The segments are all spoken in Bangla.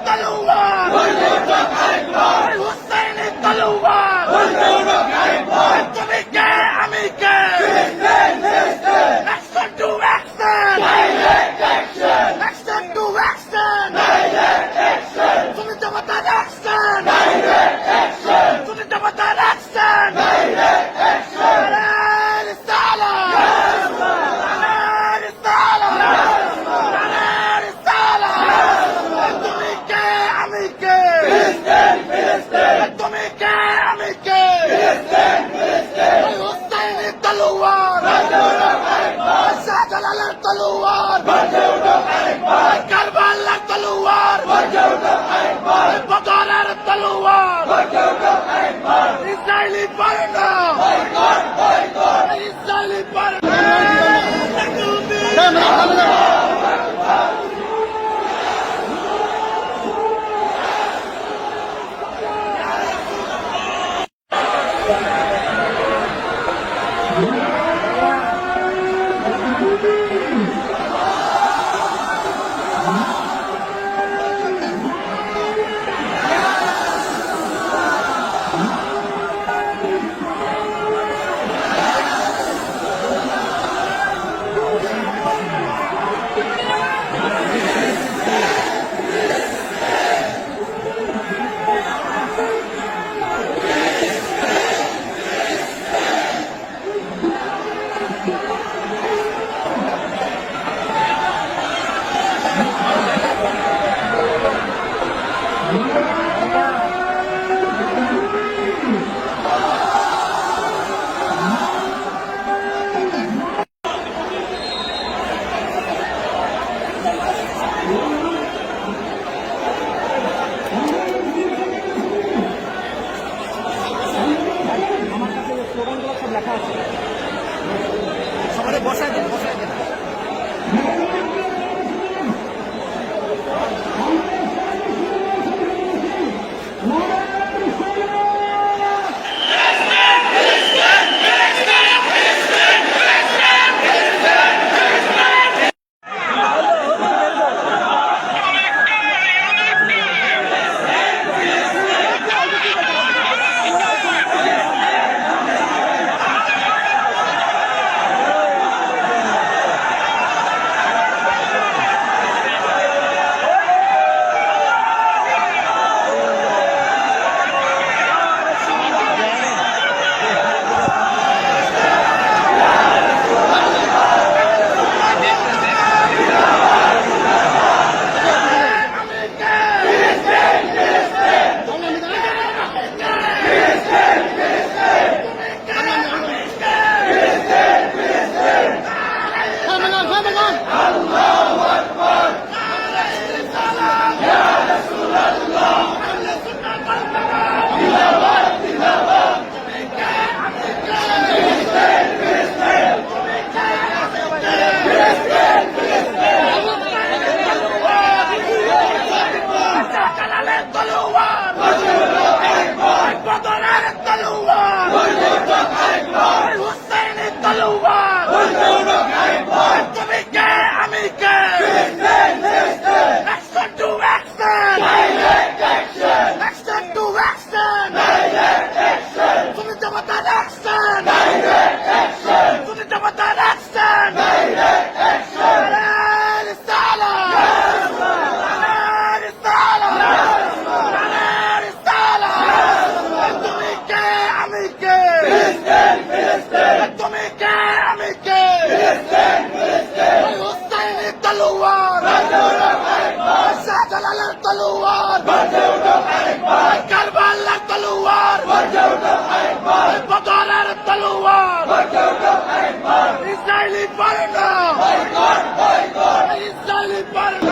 তলোয়ার হুসাইনি তলোয়ার তুমি কে আমি কে action to action action to action তুমি জমাতার অ্যাকশন তুমি জমাতার অ্যাকশন শাহজালালের তলোয়ার কারবালার তলোয়ার বদরের তলোয়ার ইসরায়েলি পর্ণ ইসরায়েলি পর্ণ সবাই বসায় দেন বসায় দেন শাহজালালের তলোয়ার কারবালার তলোয়ার বদরের তলোয়ার ইসরায়েলি পর্ণ ইসরায়েলি পর্ণ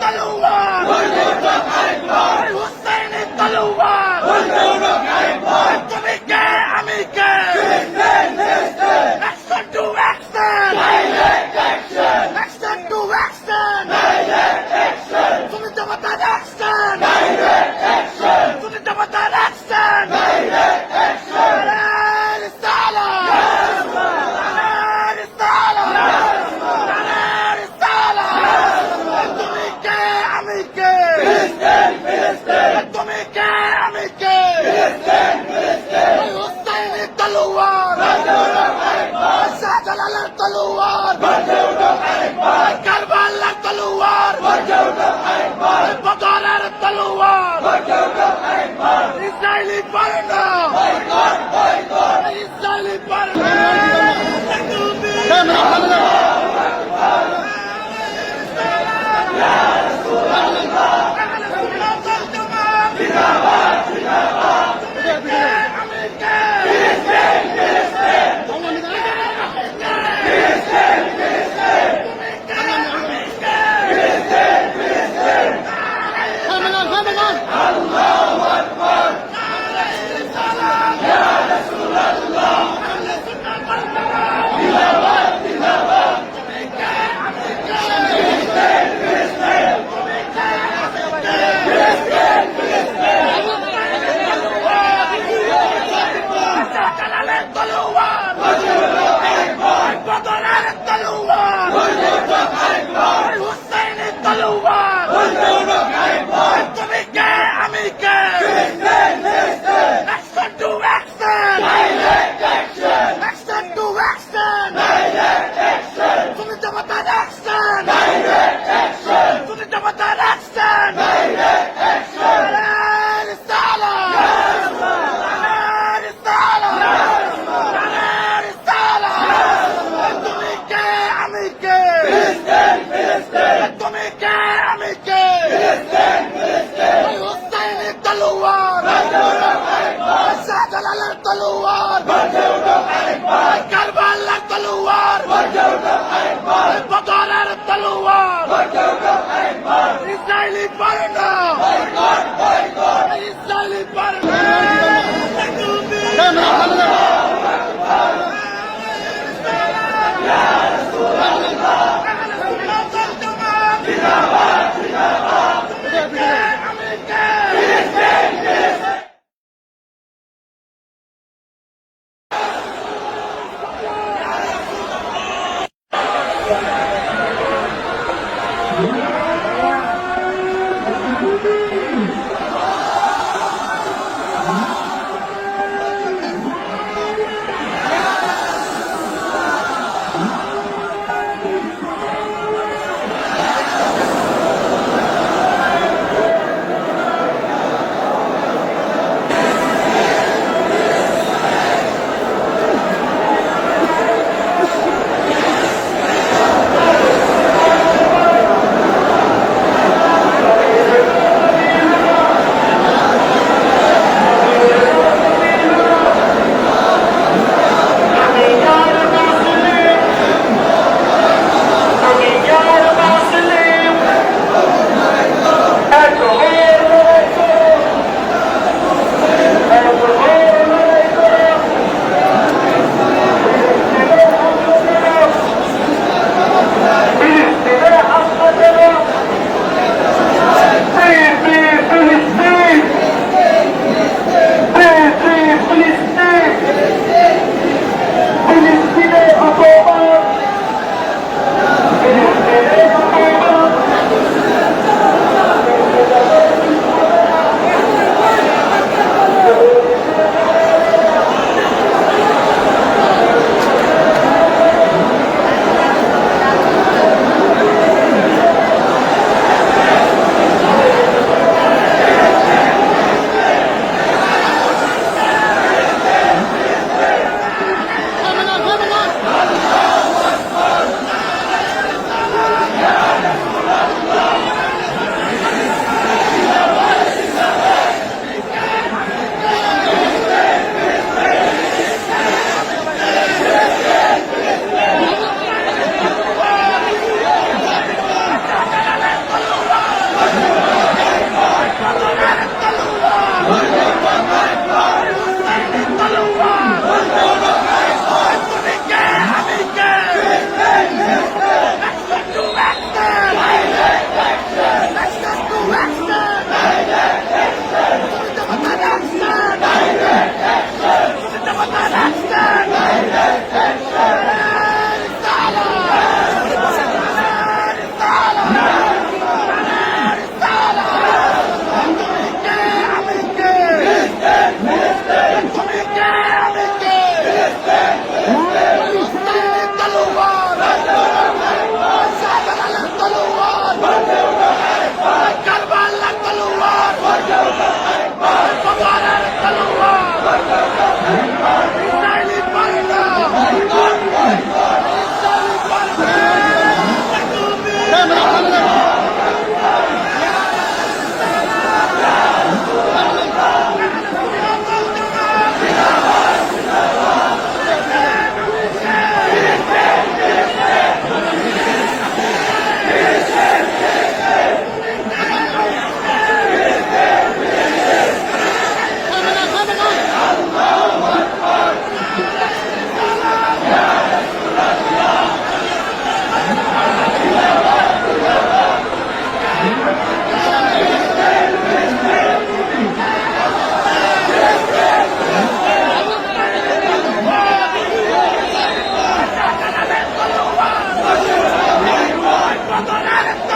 তলোয়ার হুসাইনি তলোয়ার তুমি কে আমি কে action to action action to action তুমি জমাতার অ্যাকশন তুমি জমাতার অ্যাকশন তুমি কে আমি কে হুসাইনি তলোয়ার শাহজালালের তলোয়ার কারবালার তলোয়ার বদরের তলোয়ার ইসরায়েলি বার্না ইসরায়েলি বার্না তুমি কে আমি কে action to action action to action তুমি জমাতার অ্যাকশন তুমি জমাতার অ্যাকশন তুমি কে আমি কে তুমি কে আমি কে হুসাইনি তলোয়ার শাহজালালের তলোয়ার কারবালার তলোয়ার বদরের তলোয়ার ইসরায়েলি বার্না ইসরায়েলি বার্না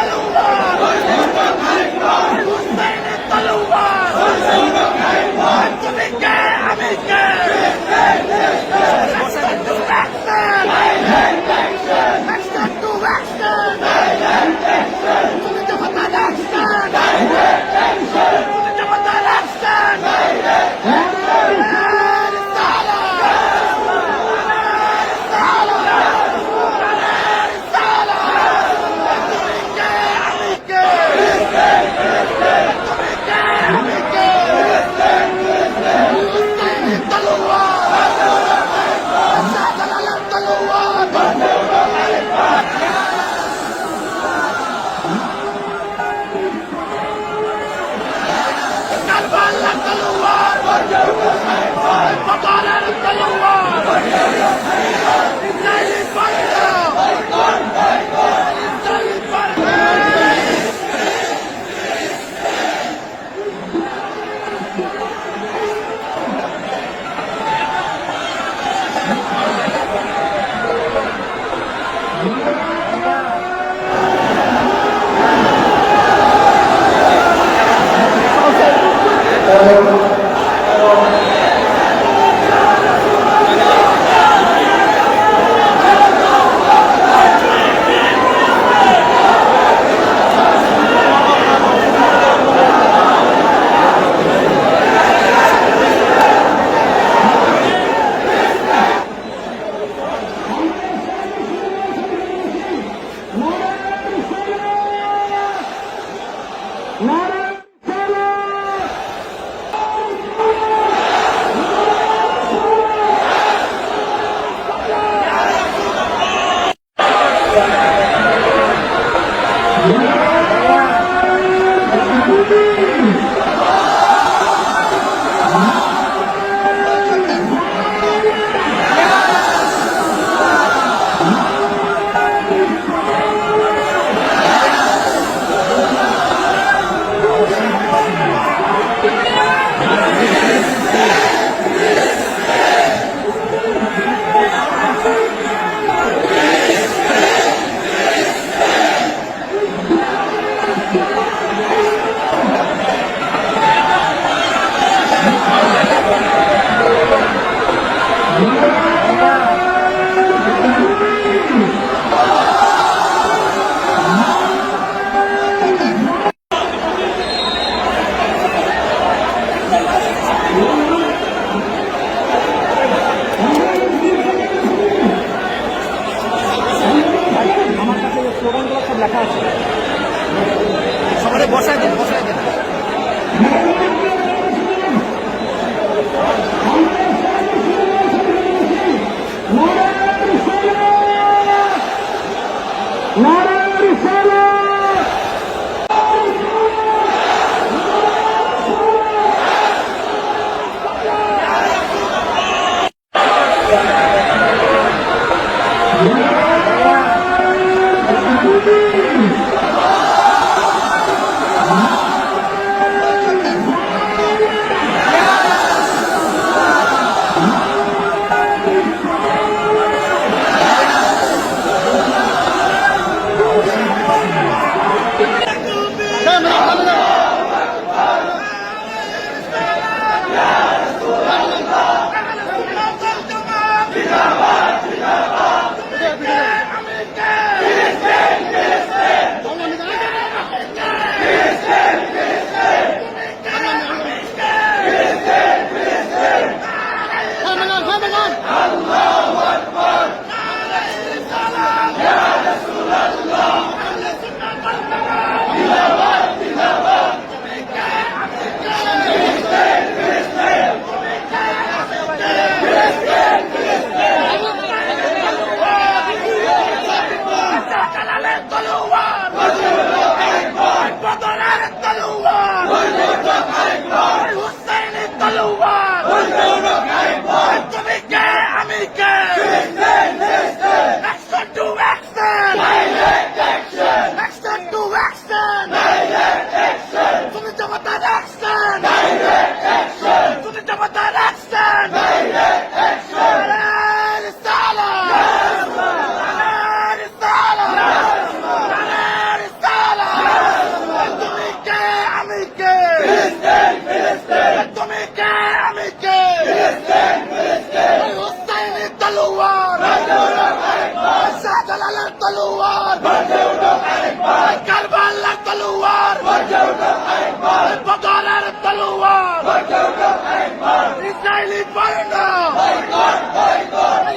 তলোয়ার হুসাইনের তলোয়ার তুমি কে আমি কে Action to action! তুমি জনতার action! তুমি জনতার action! সবাই বসায় দেন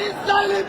ইসরায়েলি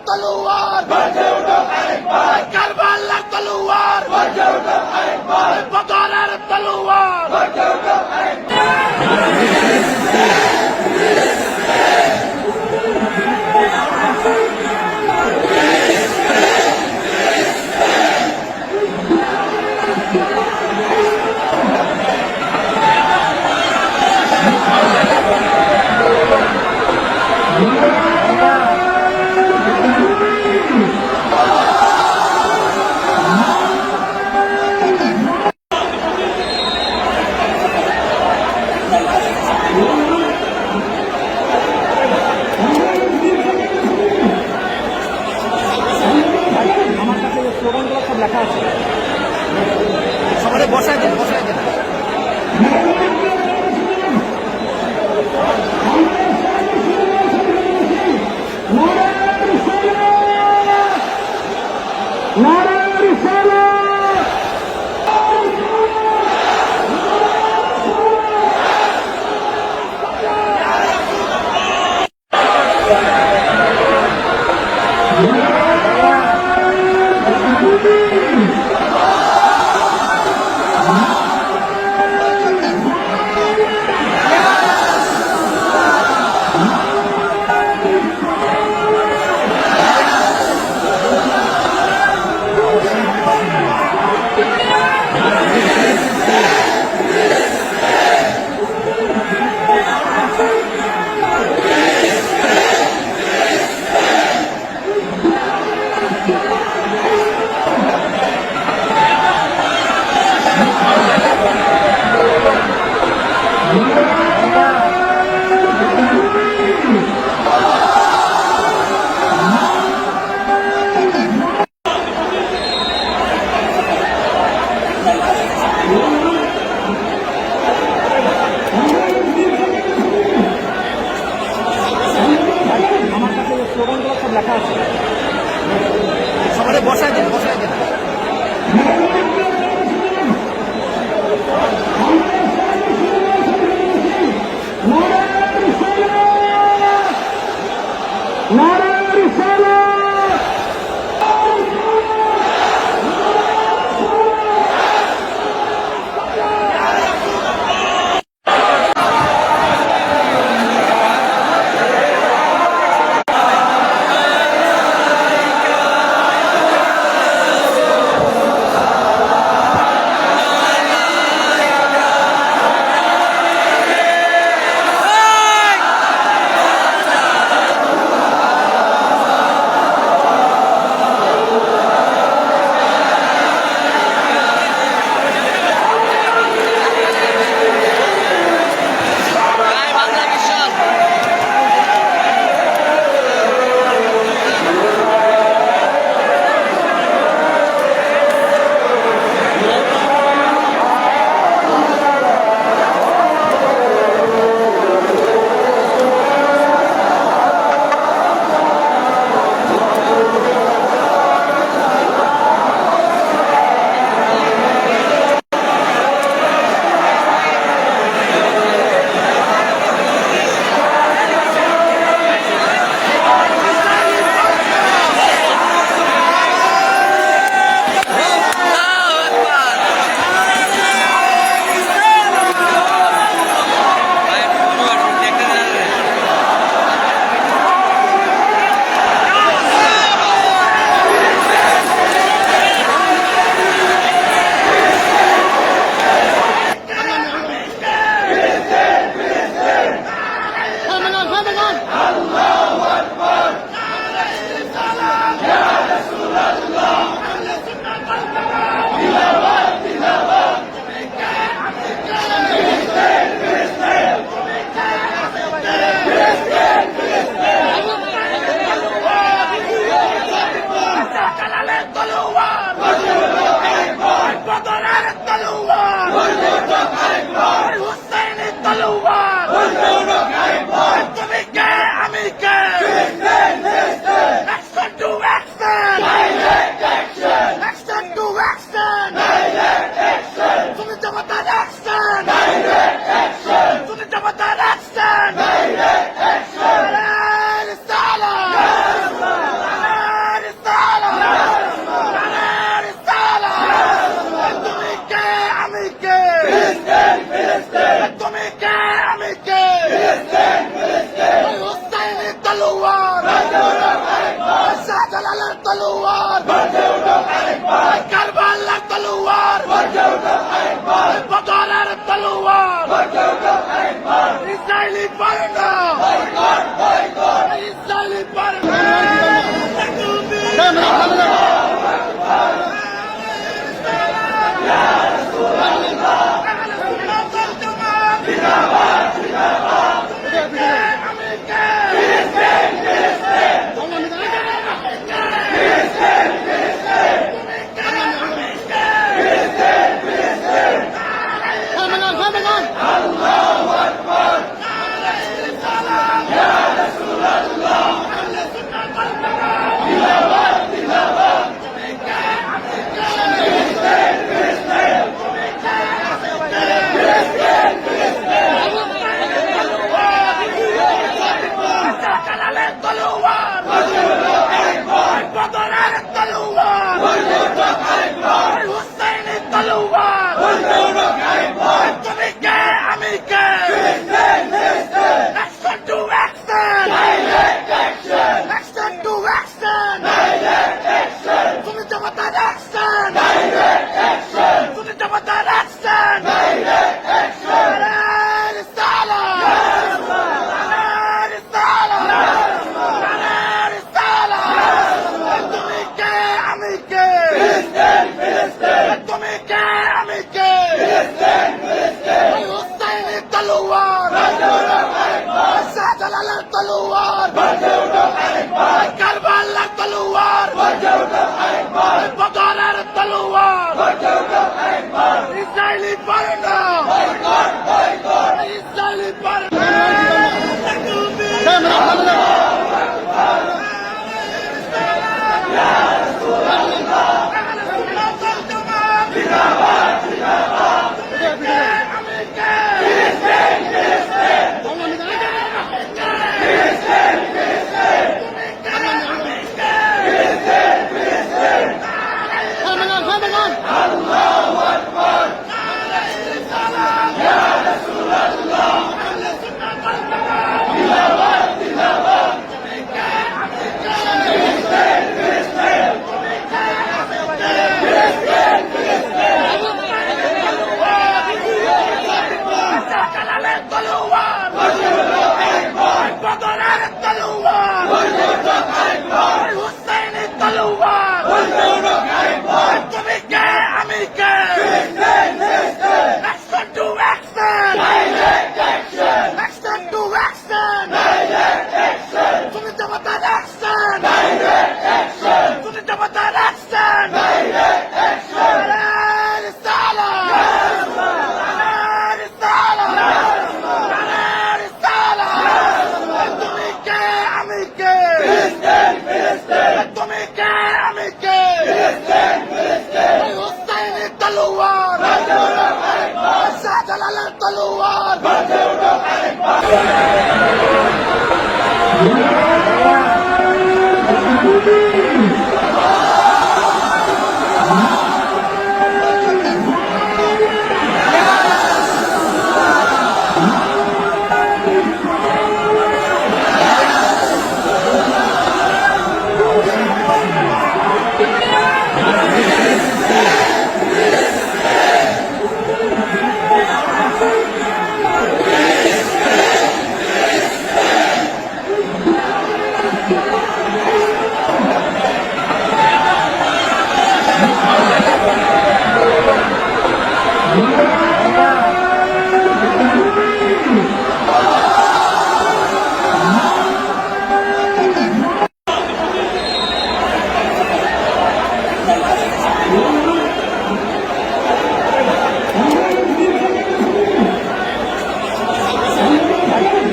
তলোয়ার কারবালার তলোয়ার বদরের তলোয়ার স্লোগানগুলো সব লেখা আছে, সবাই বসায় দেন, বসায় দেন। স্লোগানগুলো সব লেখা আছে, সবাই বসায় দেন, বসায় দেন। No! কারবালার তলোয়ার বদরের তলোয়ার ইসরায়েলি পর্ণা ইসরায়েলি পর্ণা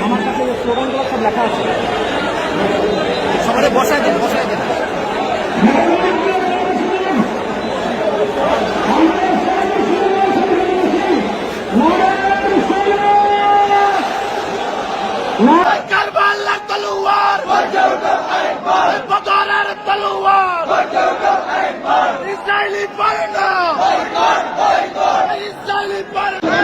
আমার কাছে স্লোগানগুলো সব লেখা আছে, সবাই বসায় দেন, বসায় দেন। কারবালার তলোয়ার বদরের তলোয়ার ইসরায়েলি পর্ণা ইসরায়েলি পর্ণা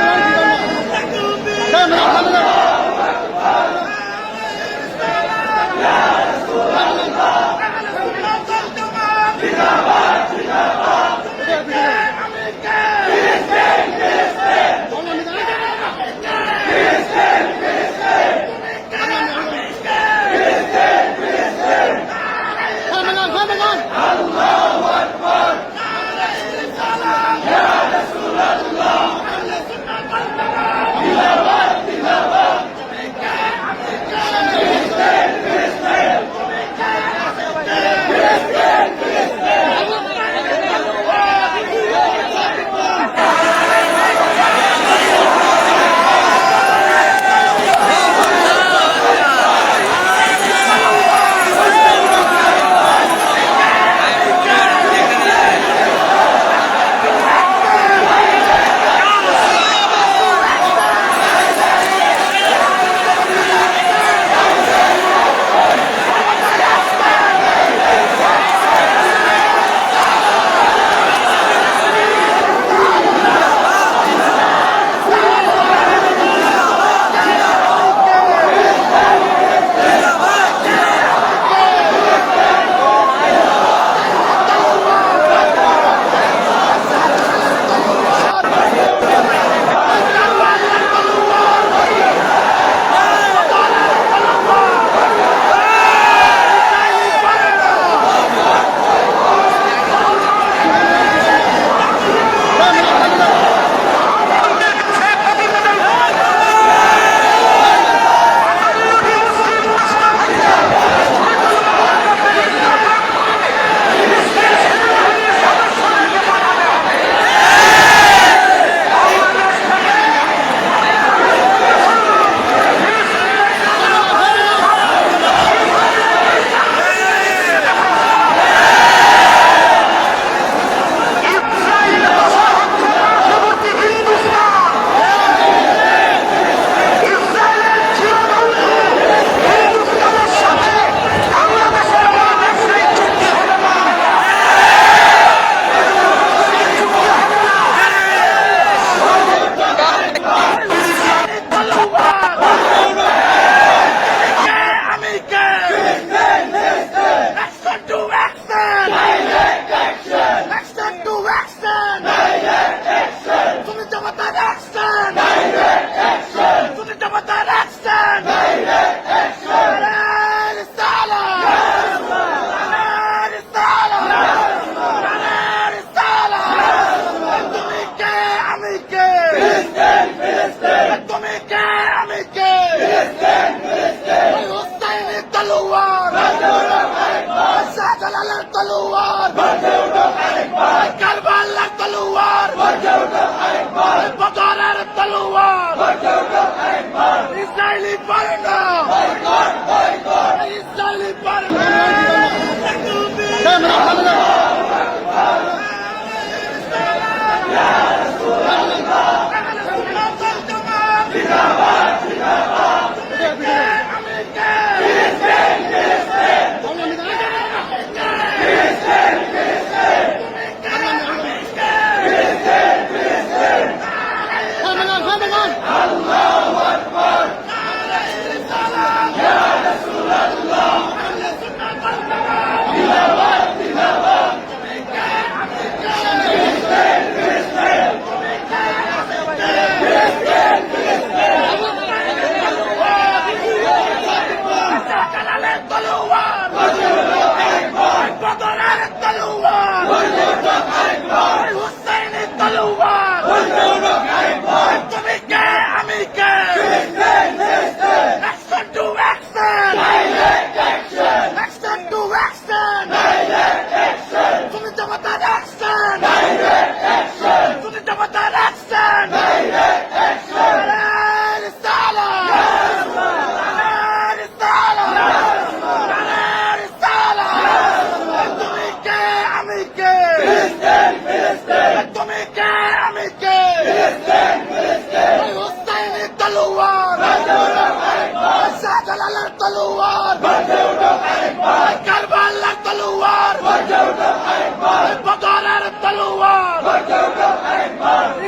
তলোয়ার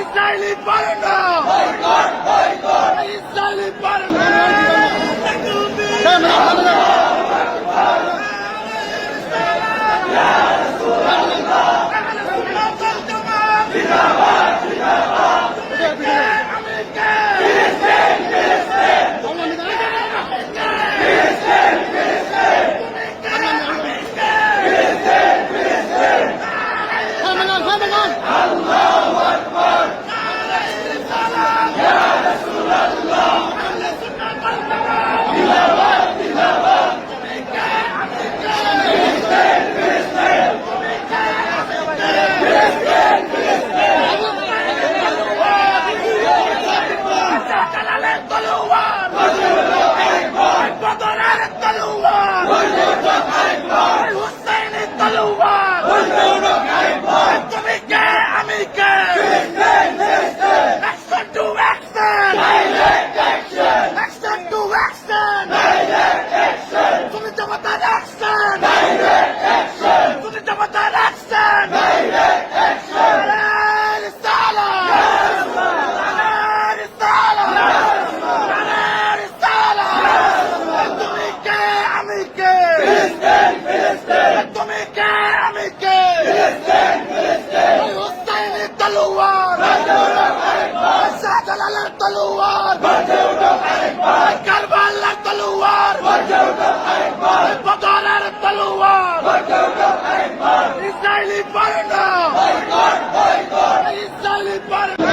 ইসরায়েলি পরনা ইসরায়েলি পরনা তলোয়ার বদরের তলোয়ার হুসাইনের তলোয়ার তুমি কে আমি কে Action to action! Action to action! তুমি জমাতার action! তুমি জমাতার action! رسالة! رسالة! رسالة! তুমি কে আমি কে তুমি কে আমি কে হুসাইনের তলোয়ার শাহজালালের তলোয়ার কারবালার তলোয়ার বদরের তলোয়ার ইসরায়েলি পরনা ইসরায়েলি পরনা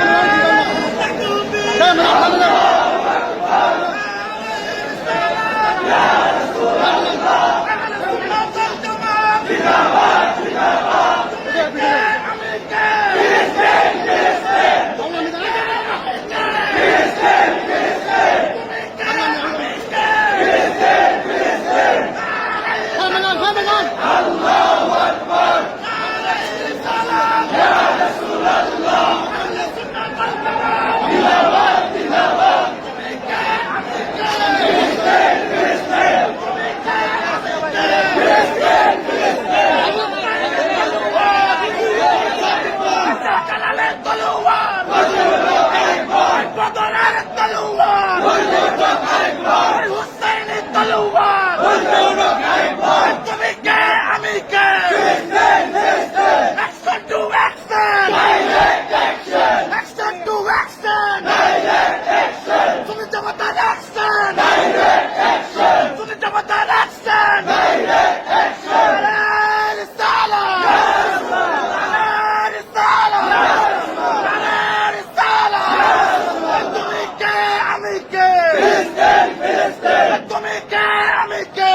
তলোয়ার বদরের তলোয়ার হুসাইনের তলোয়ার তুমি কে আমি কে Action to action! Action to action! তুমি জমাতার action! তুমি জমাতার action! رسالة! رسالة! رسالة! তুমি কে আমি কে তুমি কে আমি কে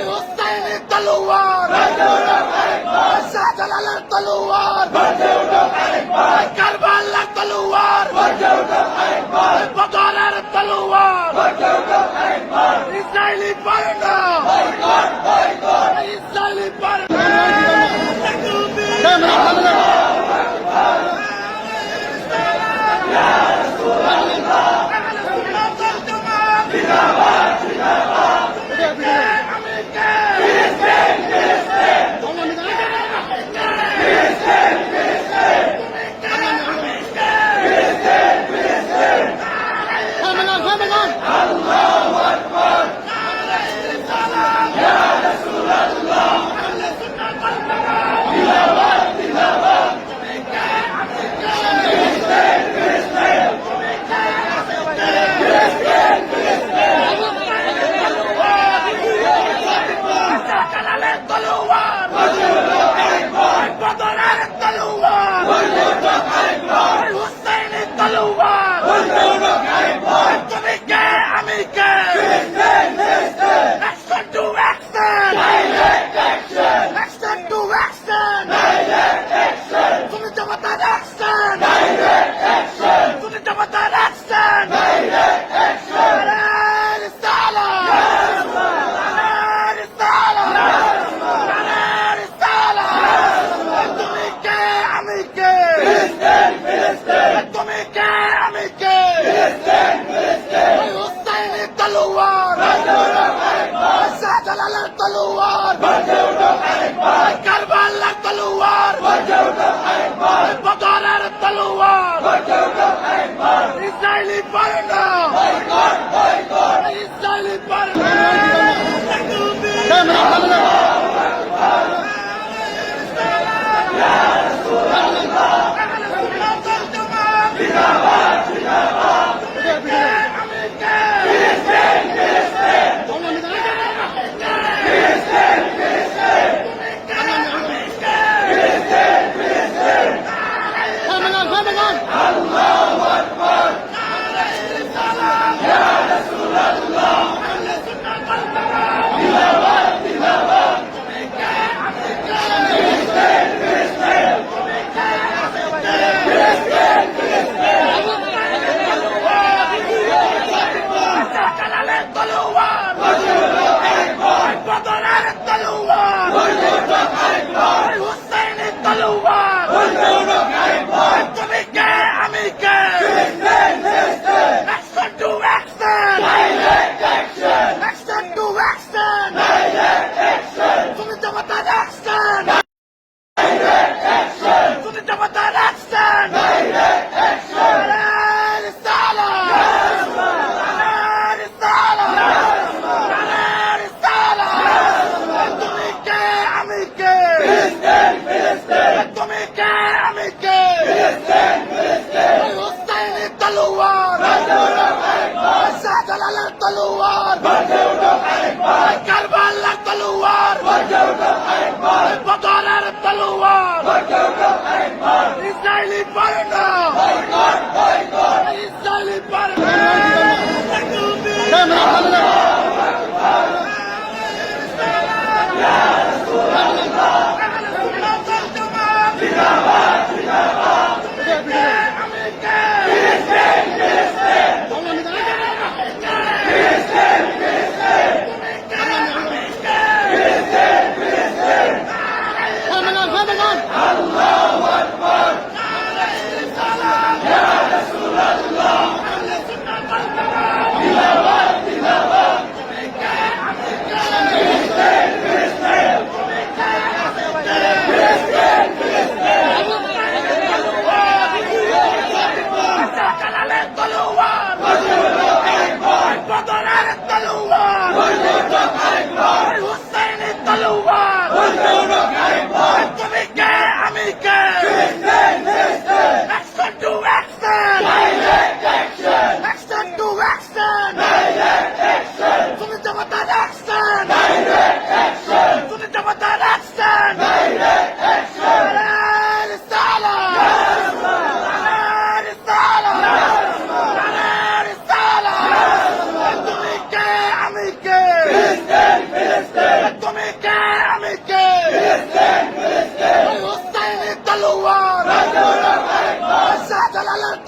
হুসাইনের তলোয়ার শাহজালালের তলোয়ার কারবালার তলোয়ার বদরের তলোয়ার ইসরায়েলি পরনা ইসরায়েলি পরনা তলোয়ার বদরের তলোয়ার হুসাইনের তলোয়ার তুমি কে আমি কে Action to action! Action to action! তুমি জমাতার action! তুমি জমাতার action! رسالة! رسالة! رسالة! তুমি কে আমি কে তুমি কে আমি কে হুসাইনের তলোয়ার শাহজালালের তলোয়ার কারবালার তলোয়ার ইসরায়েলি পণ্য ইসরায়েলি পণ্য কারবালার তলোয়ার বদরের তলোয়ার ইসরায়েলি পণ্য ইসরায়েলি পণ্য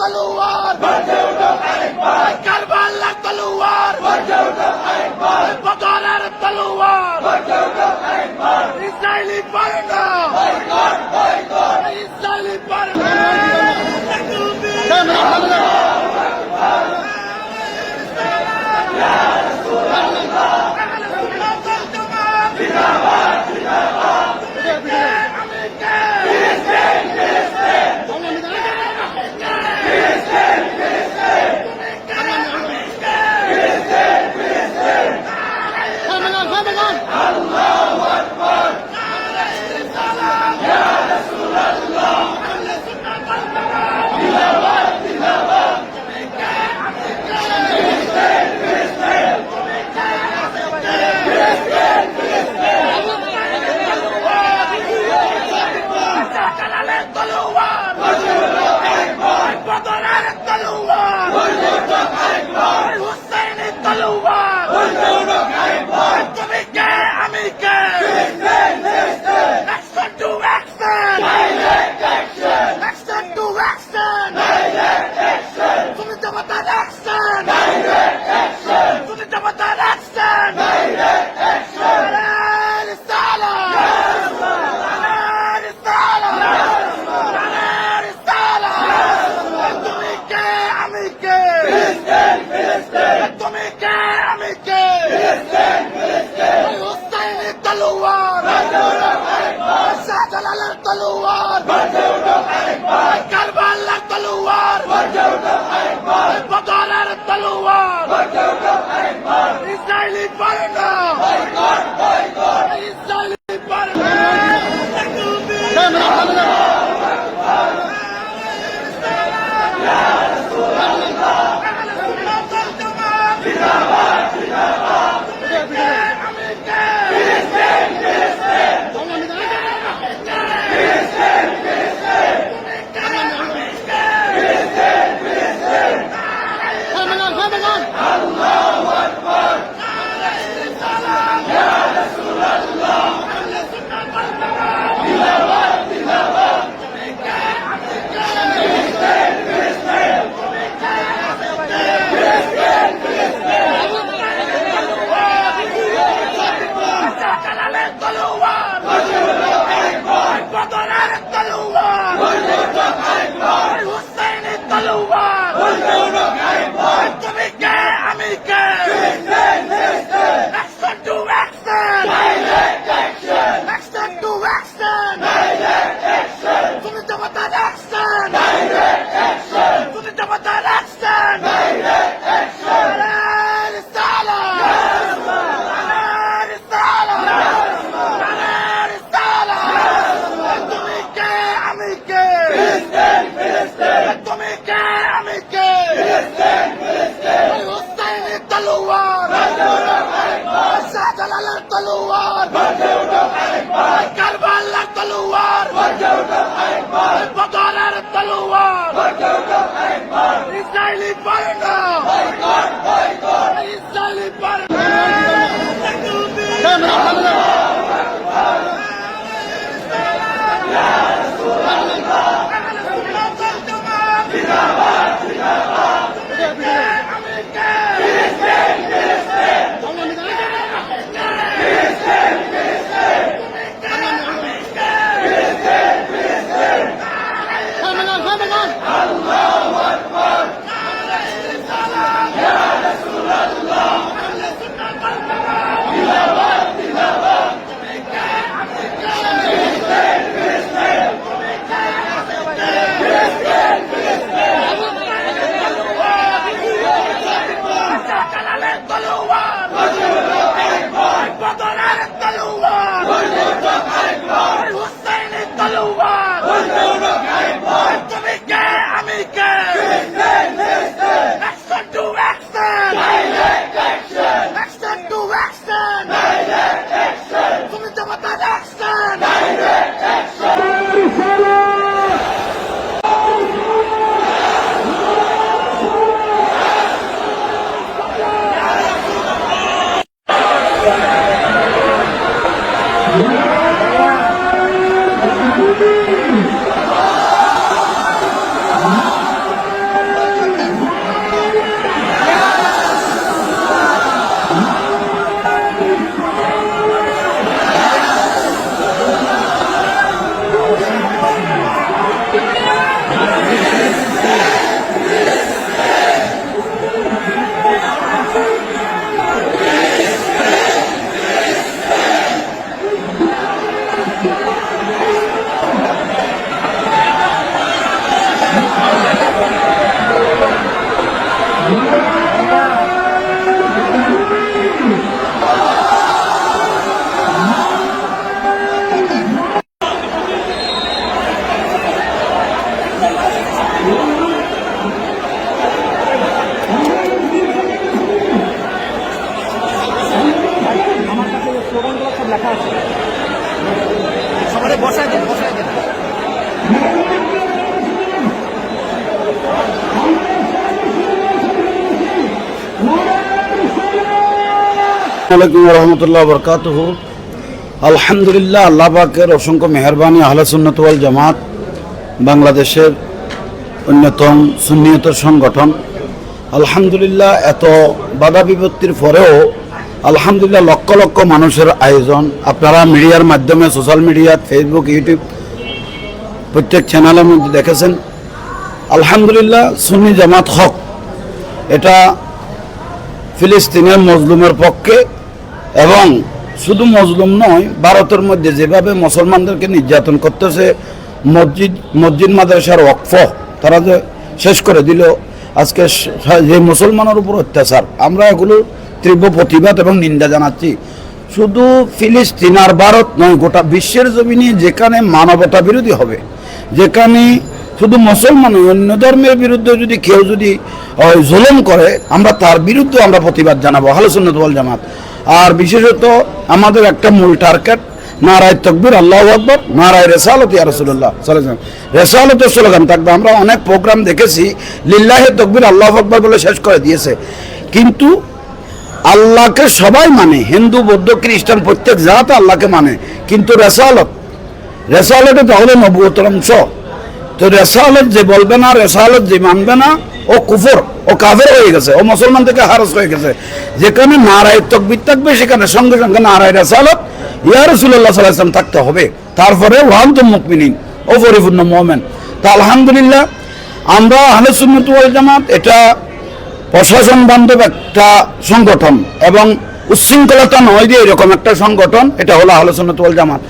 তলোয়ার কারবালার তলোয়ার বদরের তলোয়ার ইসরায়েলি পণ্য ইসরায়েলি পণ্য তলোয়ার কারবালার তলোয়ার বদরের তলোয়ার ইসরায়েলি পর্ণা ইসরায়েলি পর্ণা কারবালার তলোয়ার বদরের তলোয়ার ইসরায়েলি পর্ণা ইসরায়েলি পর্ণা সবাই বসায় দেন আসসালামু আলাইকুম রহমতুল্লাহ বরকাতুহু। আলহামদুলিল্লাহ, আল্লাহ পাকের অসংখ্য মেহরবানি। আহলে সুন্নাত ওয়াল জামাত বাংলাদেশের অন্যতম সুন্নিয়তের সংগঠন। আলহামদুলিল্লাহ, এত বাধা বিপত্তির পরেও আলহামদুলিল্লাহ লক্ষ লক্ষ মানুষের আয়োজন। আপনারা মিডিয়ার মাধ্যমে, সোশ্যাল মিডিয়া, ফেসবুক, ইউটিউব প্রত্যেক চ্যানেলের মধ্যে দেখেছেন। আলহামদুলিল্লাহ, সুন্নি জামাত হক এটা ফিলিস্তিনের মজলুমের পক্ষে, এবং শুধু মজলুম নয়, ভারতের মধ্যে যেভাবে মুসলমানদেরকে নির্যাতন করতেছে, মসজিদ মাদ্রাসার ওয়াকফ তারা যে শেষ করে দিল, আজকে যে মুসলমানের উপর অত্যাচার, আমরা এগুলো তীব্র প্রতিবাদ এবং নিন্দা জানাচ্ছি। শুধু ফিলিস্তিন আর ভারত নয়, গোটা বিশ্বের জমিনে যেখানে মানবতা বিরোধী হবে, যেখানে শুধু মুসলমান অন্য ধর্মের বিরুদ্ধে যদি কেউ যদি জুলুম করে, আমরা তার বিরুদ্ধে আমরা প্রতিবাদ জানাবো আহলে সুন্নাত ওয়াল জামাত। আর বিশেষত আমাদের একটা মূল টার্গেট নারায় তাকবীর আল্লাহু আকবার, নারায় রিসালাত ইয়া রাসূলুল্লাহ সাল্লাল্লাহু আলাইহি ওয়াসাল্লাম, রিসালাতের স্লোগান থাকবে। আমরা অনেক প্রোগ্রাম দেখেছি লিল্লাহি তাকবীর আল্লাহু আকবার বলে শেষ করে দিয়েছে, কিন্তু আল্লাহকে সবাই মানে, হিন্দু বৌদ্ধ খ্রিস্টান প্রত্যেক জাত আল্লাহকে মানে, কিন্তু রেসালত তাহলে নবুয়তের অংশ। তো রেসালত যে বলবে না, রেসালত যে মানবে না, ও কুফর, ও কাফের হয়ে গেছে, ও মুসলমান থেকে খারিজ হয়ে গেছে। যেখানে নারায় তাকবীর থাকবে সেখানে সঙ্গে সঙ্গে নারায় রেসালত ইয়া রাসূলুল্লাহ সাল্লাল্লাহু আলাইহি ওয়াসাল্লাম থাকতে হবে, তারপরে ওয়ান্তুম মুমিনিন, ও পরিপূর্ণ মুমিন। তা আলহামদুলিল্লাহ আমরা আহলে সুন্নাত ওয়াল জামাত এটা প্রশাসন বান্ধব একটা সংগঠন এবং উচ্ছৃঙ্খলতা নয় দিয়ে এরকম একটা সংগঠন, এটা হলো আহলে সুন্নাত ওয়াল জামাত।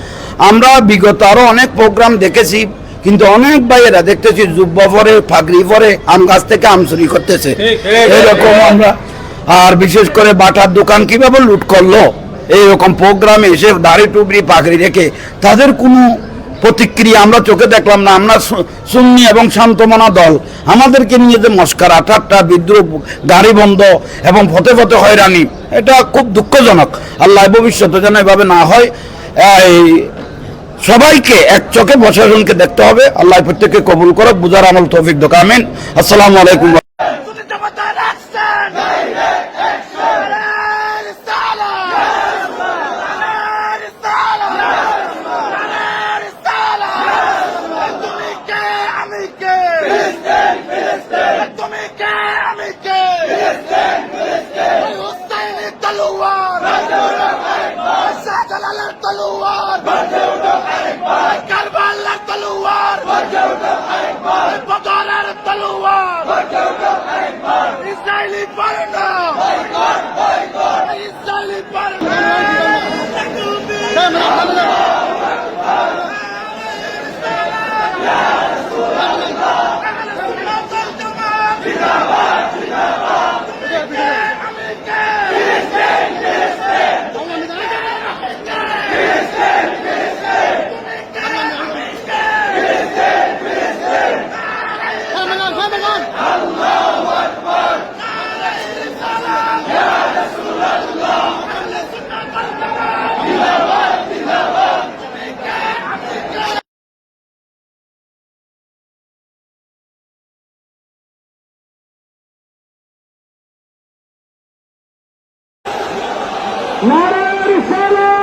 আমরা বিগত আরো অনেক প্রোগ্রাম দেখেছি, কিন্তু অনেক ভাইয়েরা দেখতেছি জুব্বা পরে, পাগড়ি পরে আম গাছ থেকে আম চুরি করতেছে, এরকম আমরা। আর বিশেষ করে বাটার দোকান কিভাবে লুট করলো, এইরকম প্রোগ্রামে এসে দাড়ি টুবরি পাগড়ি রেখে তাদের কোনো প্রতিক্রিয়া আমরা চোখে দেখলাম না। আমরা সুন্নি এবং শান্তমনা দল, আমাদেরকে নিয়ে যে মস্কারা ঠাট্টা বিদ্রোহ, গাড়ি বন্ধ এবং পথে পথে হয়রানি, এটা খুব দুঃখজনক। আল্লাহ ভবিষ্যতে যেন এভাবে না হয়। সবাইকে এক চোখে প্রশাসনকে দেখতে হবে। আল্লাহ প্রত্যেককে কবুল করুক, বুঝার আমল তৌফিক দাও। আমিন। আসসালামু আলাইকুম। তুমি জামাতের অ্যাকশন, ডাইরেক্ট অ্যাকশন, তুমি কে আমি কে, তুমি কে আমি কে, হুসাইনি তলোয়ার, শাহজালালের তলোয়ার, কারবালার তলোয়ার, বদরের তলোয়ার, ইসরায়েলি বার্না, ইসরায়েলি বার্না। নারায়ে রিসালাত।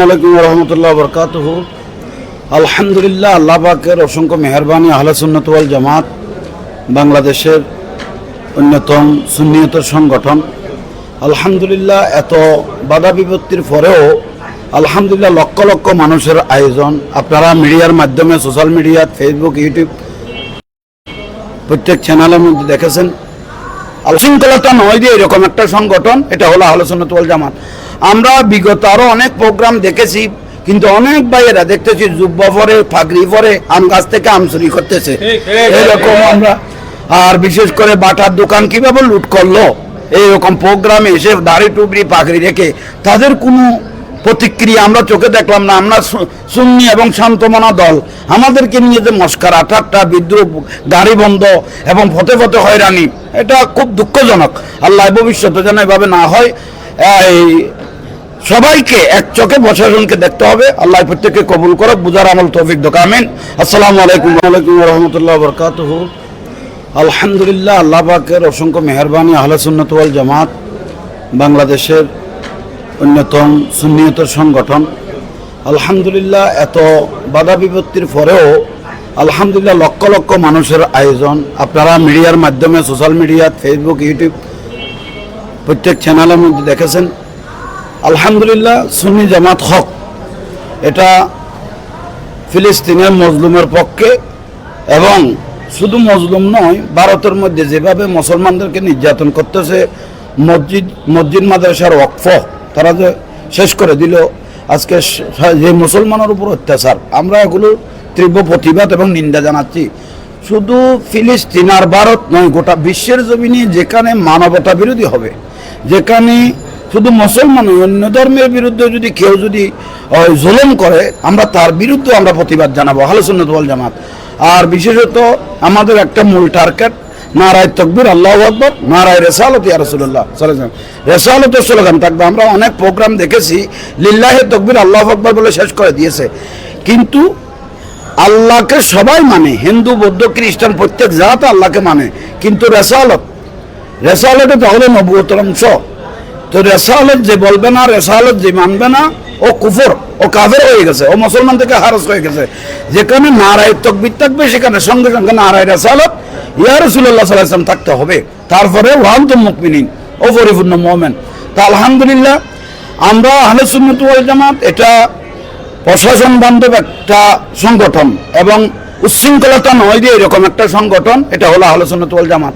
আলাইকুম রহমতুল্লাহ বরকাতুহ। আলহামদুলিল্লাহ, আল্লাহ পাকের অসংখ্য মেহরবানি। আহলে সুন্নাত ওয়াল জামাত বাংলাদেশের অন্যতম সুন্নিয়তের সংগঠন। আলহামদুলিল্লাহ, এত বাধা বিপত্তির পরেও আলহামদুলিল্লাহ লক্ষ লক্ষ মানুষের আয়োজন। আপনারা মিডিয়ার মাধ্যমে, সোশ্যাল মিডিয়া, ফেসবুক, ইউটিউব প্রত্যেক চ্যানেলের মধ্যে দেখেছেন। শৃঙ্খলতা নয় দিয়ে এরকম একটা সংগঠন, এটা হলো আহলে সুন্নাত ওয়াল জামাত। আমরা বিগত আরো অনেক প্রোগ্রাম দেখেছি, কিন্তু অনেক ভাইয়েরা দেখতেছি জুব্বা পরে, পাগড়ি পরে আম গাছ থেকে আম চুরি করতেছে। এরকম আমরা, আর বিশেষ করে বাটার দোকান কিভাবে লুট করলো, এইরকম প্রোগ্রামে এসে দাড়ি টুবরি পাগড়ি রেখে তাদের কোনো প্রতিক্রিয়া আমরা চোখে দেখলাম না। আমরা সুন্নি এবং শান্তমনা দল, আমাদেরকে নিয়ে যে মস্কারা, ঠাট্টা, বিদ্রুপ, গাড়ি বন্ধ এবং ফতে ফতে হয়রানি, এটা খুব দুঃখজনক। আল্লাহ ভবিষ্যতে যেন এভাবে না হয়। এই সবাইকে এক চোখে প্রশাসনকে দেখতে হবে। আল্লাহ প্রত্যেককে কবুল করো, বুঝার আমল তৌফিক দোকা। আমিন। আসসালামু আলাইকুম রহমতুল্লাহ বরকাতুহ। আলহামদুলিল্লাহ, আল্লাহ পাকের অসংখ্য মেহরবানি। আহলে সুন্নাত ওয়াল জামাত বাংলাদেশের অন্যতম সুন্নিয়তের সংগঠন। আলহামদুলিল্লাহ, এত বাধা বিপত্তির পরেও আলহামদুলিল্লাহ লক্ষ লক্ষ মানুষের আয়োজন। আপনারা মিডিয়ার মাধ্যমে, সোশ্যাল মিডিয়া, ফেসবুক, ইউটিউব প্রত্যেক চ্যানেলের মধ্যে দেখেছেন। আলহামদুলিল্লাহ, সুন্নি জামাত হক, এটা ফিলিস্তিনের মজলুমের পক্ষে, এবং শুধু মজলুম নয়, ভারতের মধ্যে যেভাবে মুসলমানদেরকে নির্যাতন করতেছে, মসজিদ মাদ্রাসার ওয়াকফ তারা যে শেষ করে দিল, আজকে যে মুসলমানের উপর অত্যাচার, আমরা এগুলো তীব্র প্রতিবাদ এবং নিন্দা জানাচ্ছি। শুধু ফিলিস্তিন আর ভারত নয়, গোটা বিশ্বের জমিনে যেখানে মানবতা বিরোধী হবে, যেখানে শুধু মুসলমান অন্য ধর্মের বিরুদ্ধে যদি কেউ যদি জুলুম করে, আমরা তার বিরুদ্ধে আমরা প্রতিবাদ জানাবো আহলে সুন্নাত ওয়াল জামাত। আর বিশেষত আমাদের একটা মূল টার্গেট নারায়ে তাকবীর, আল্লাহু আকবার, নারায়ে রিসালাত ইয়া রাসূলুল্লাহ সাল্লাল্লাহু আলাইহি ওয়াসাল্লাম, রিসালাতের স্লোগান থাকবে। আমরা অনেক প্রোগ্রাম দেখেছি লিল্লাহি তাকবীর, আল্লাহু আকবার বলে শেষ করে দিয়েছে, কিন্তু আল্লাহকে সবাই মানে, হিন্দু, বৌদ্ধ, খ্রিস্টান প্রত্যেক জাত আল্লাহকে মানে, কিন্তু রেসালতে তাহলে নবুয়তের অংশ। তো রেসালত যে বলবে না, রেসালত যে মানবে না, ও কুফর, ও কাফের হয়ে গেছে, ও মুসলমান থেকে হারজ হয়ে গেছে। যেখানে নারায়ে তাকবীর থাকবে, সেখানে সঙ্গে সঙ্গে নারায়ে রিসালাত ইয়া রাসূলুল্লাহ সাল্লাল্লাহু আলাইহি ওয়াসাল্লাম থাকতে হবে। তারপরে ওয়ান্তুম মুমিনিন, ও পরিপূর্ণ মুমিন। তা আলহামদুলিল্লাহ, আমরা আহলে সুন্নাত ওয়াল জামাত এটা প্রশাসন বান্ধব একটা সংগঠন, এবং উচ্ছৃঙ্খলতা নয় দিয়ে এরকম একটা সংগঠন, এটা হলো আহলে সুন্নাত ওয়াল জামাত।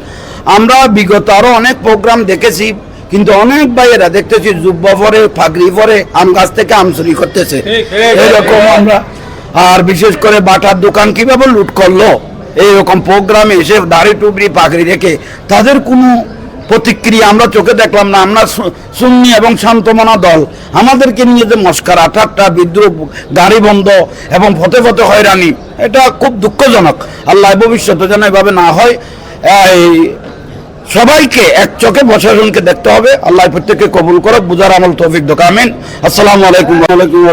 আমরা বিগত আরো অনেক প্রোগ্রাম দেখেছি, কিন্তু অনেক ভাইয়েরা দেখতেছি জুব্বা পরে, পাগড়ি পরে আম গাছ থেকে আম চুরি করতেছে। এরকম আমরা, আর বিশেষ করে বাটার দোকান কিভাবে লুট করলো, এইরকম প্রোগ্রামে এসে দাড়ি টুবরি পাগড়ি রেখে তাদের কোনো প্রতিক্রিয়া আমরা চোখে দেখলাম না। আমরা সুন্নি এবং শান্তমনা দল, আমাদেরকে নিয়ে যে মস্কারা, ঠাট্টা, বিদ্রুপ, গাড়ি বন্ধ এবং ফতে ফতে হয়রানি, এটা খুব দুঃখজনক। আল্লাহ ভবিষ্যতে যেন এভাবে না হয়। এই সবাইকে এক চোখে প্রশাসনকে দেখতে হবে। আল্লাহ প্রত্যেককে কবুল করো, বুঝার আমল তৌফিক দোকা। আমিন। আসসালামু আলাইকুম।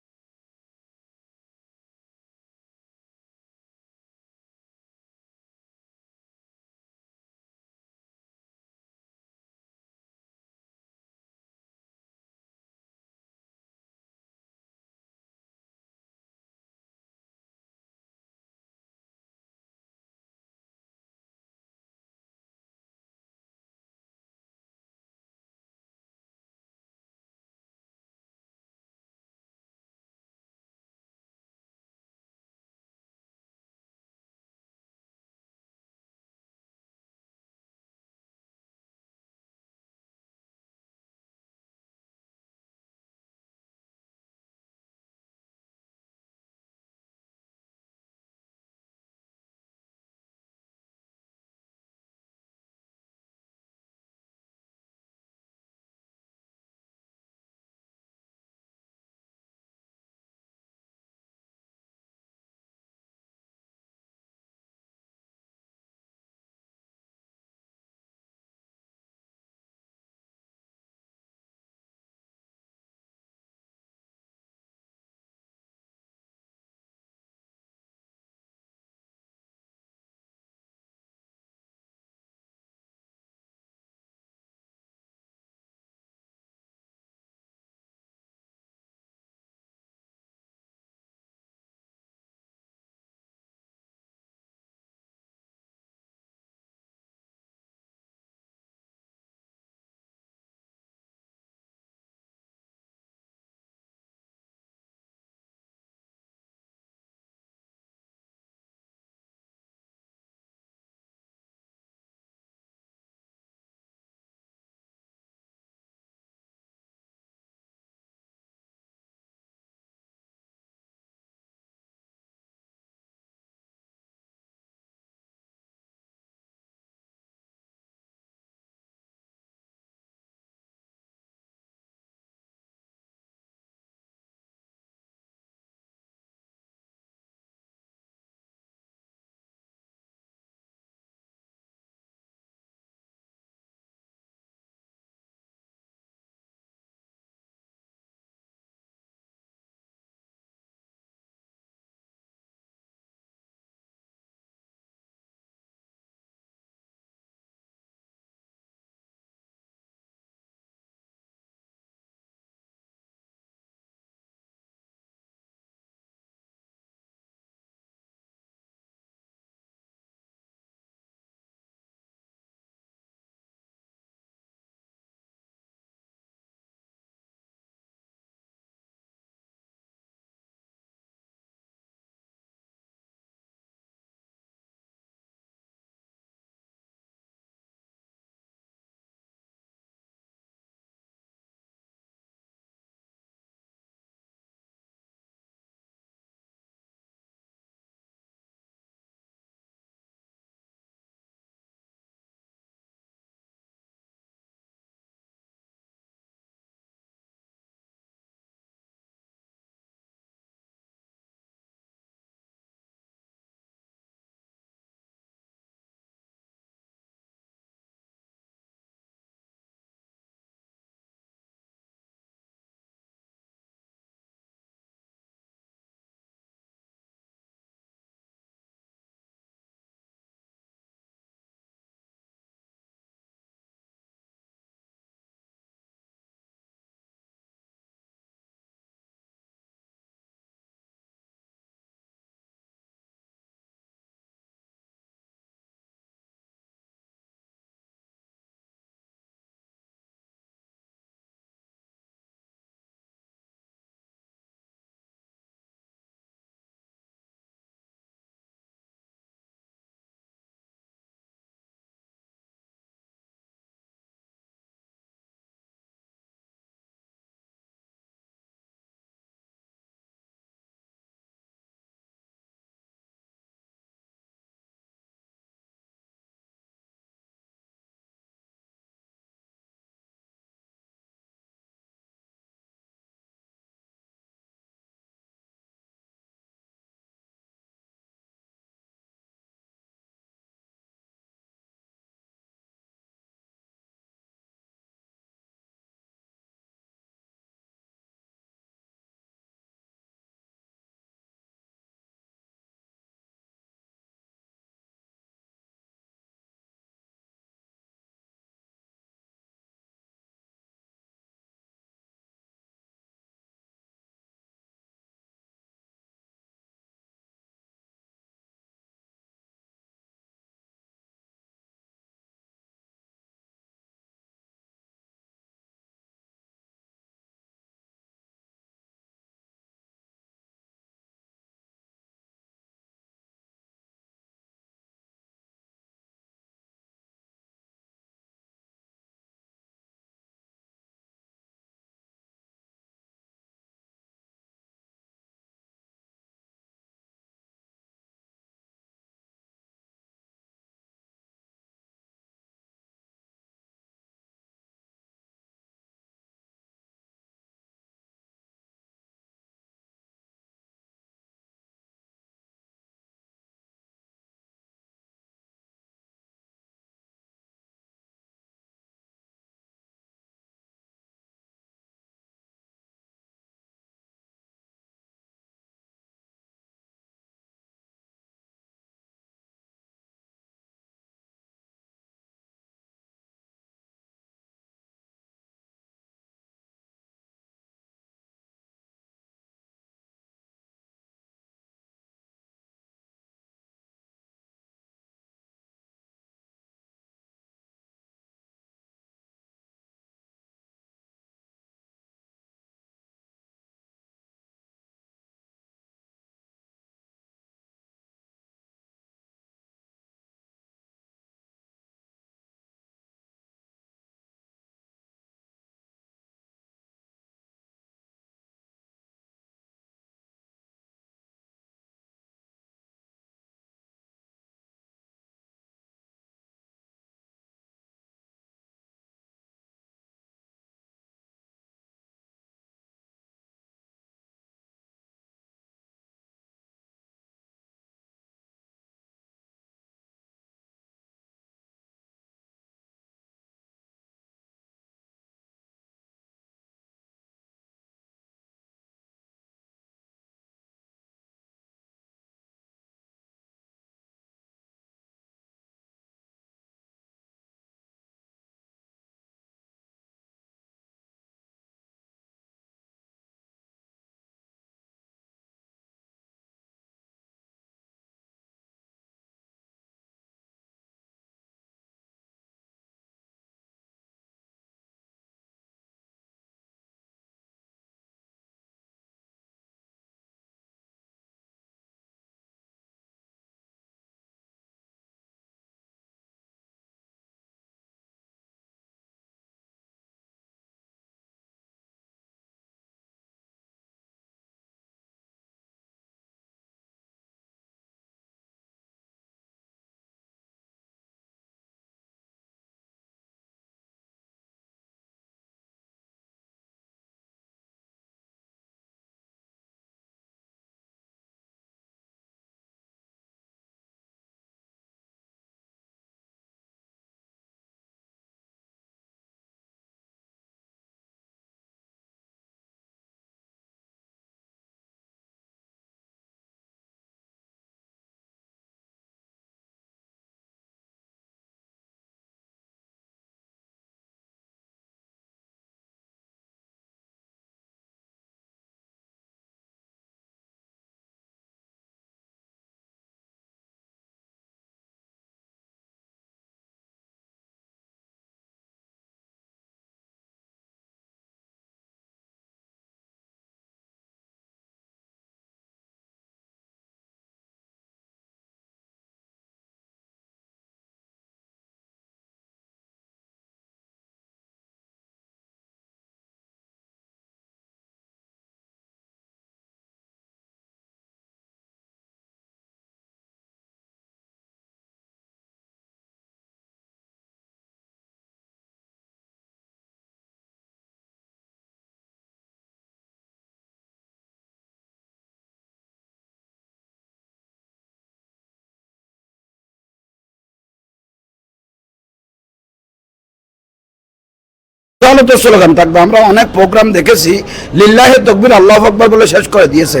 রেসালতের স্লোগান থাকবে। আমরা অনেক প্রোগ্রাম দেখেছি লিল্লাহে তাকবীর আল্লাহু আকবার বলে শেষ করে দিয়েছে,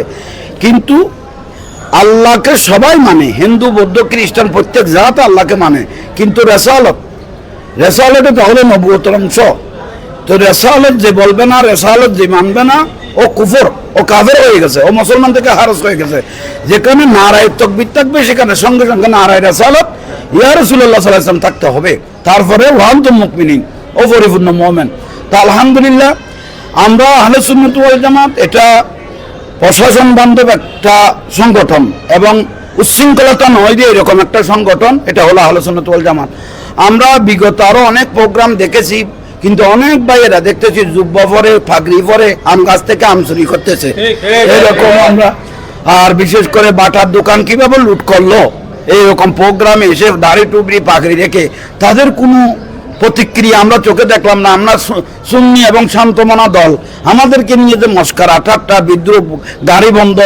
কিন্তু আল্লাহকে সবাই মানে, হিন্দু বৌদ্ধ খ্রিস্টান প্রত্যেক জাত আল্লাহকে মানে, কিন্তু রেসালতে তাহলে নবুয়তের অংশ। তো রেসালত যে বলবে না, রেসালত যে মানবে না, ও কুফর, ও কাফের হয়ে গেছে, ও মুসলমান থেকে হারজ হয়ে গেছে। যেখানে নারায়ে তাকবীর থাকবে সেখানে সঙ্গে সঙ্গে নারায়ে রেসালত ইয়া রাসূলুল্লাহ সাল্লাল্লাহু আলাইহি ওয়াসাল্লাম থাকতে হবে, তারপরে ওয়া আনতুম মুমিনিন, ও পরিপূর্ণ মুমিন। তা আলহামদুলিল্লাহ আমরা আহলে সুন্নাত ওয়াল জামাত এটা প্রশাসন বান্ধব একটা সংগঠন এবং উচ্ছৃঙ্খলতা নয় যে এরকম একটা সংগঠন, এটা হলো আহলে সুন্নাত ওয়াল জামাত। আমরা বিগত আরো অনেক প্রোগ্রাম দেখেছি, কিন্তু অনেক ভাইয়েরা দেখতেছি জুব্বা পরে, পাগড়ি পরে আম গাছ থেকে আম চুরি করতেছে, এরকম আমরা। আর বিশেষ করে বাটার দোকান কিভাবে লুট করলো, এইরকম প্রোগ্রামে এসে দাড়ি টুবড়ি পাগড়ি রেখে তাদের কোনো প্রতিক্রিয়া আমরা চোখে দেখলাম না। আমরা সুন্নি এবং শান্তমনা দল, আমাদেরকে নিয়ে যে মস্কারা ঠাট্টা বিদ্রুপ, গাড়ি বন্ধ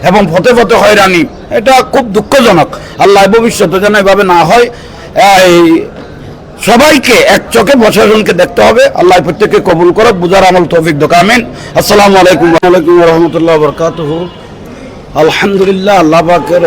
এবং পথে পথে হয়রানি, এটা খুব দুঃখজনক। আল্লাহ ভবিষ্যতে যেন এভাবে না হয়। এই সবাইকে এক চোখে প্রশাসনকে দেখতে হবে। আল্লাহ প্রত্যেককে কবুল করো, বুঝার আমল তৌফিক দাও, আমিন। আসসালামু আলাইকুম ওয়া রাহমাতুল্লাহি ওয়া বারাকাতুহু। আলহামদুলিল্লাহ আল্লাহ পাকের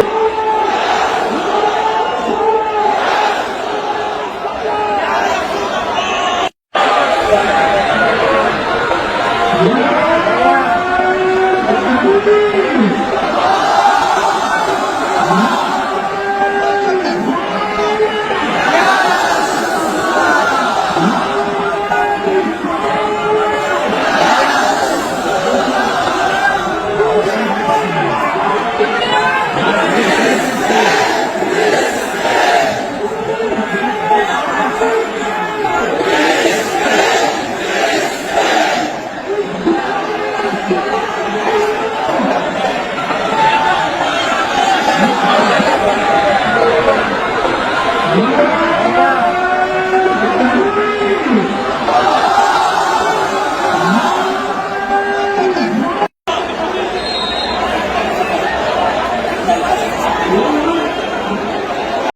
Thank you.